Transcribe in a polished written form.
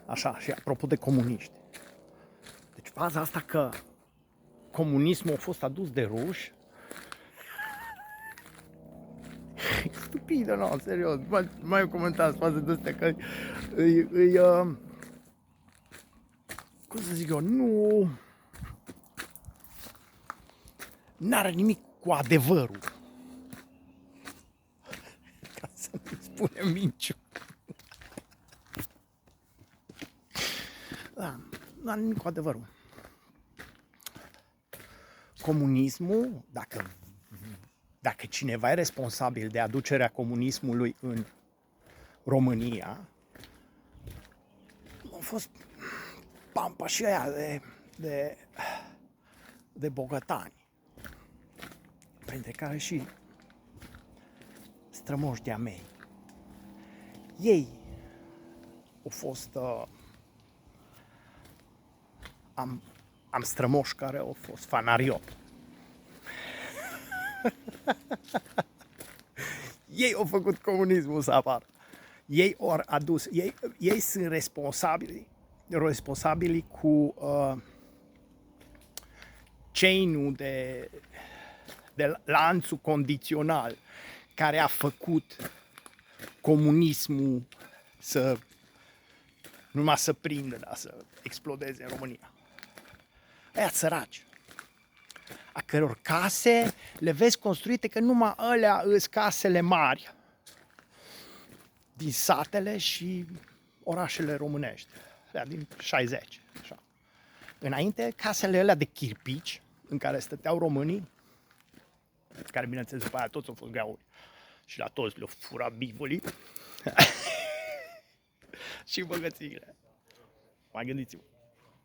Așa, și apropo de comuniști. Deci faza asta că comunismul a fost adus de ruși, stupidă, nu, serios, mai comentați față de astea că cum să zic eu, n-are nimic cu adevărul. Ca să nu spunem minciuni. Da, n-are nimic cu adevărul. Comunismul, dacă cineva e responsabil de aducerea comunismului în România, au fost pampașii ăia de bogătani, printre care și strămoși de-a mei. Ei au fost... am strămoși care au fost fanariot. Ei au făcut comunismul să apară. Ei au adus, ei sunt responsabili cu chain-ul de lanțul condițional care a făcut comunismul să numai să prindă, dar să explodeze în România. Aia săraci, a căror case le vezi construite, că numai alea îs casele mari din satele și orașele românești, alea din 60. Așa. Înainte, casele alea de chirpici în care stăteau românii, care bineînțeles după aia toți au fost greauri și la toți le-au furat bivulii și băgățiile. Mai gândiți-vă.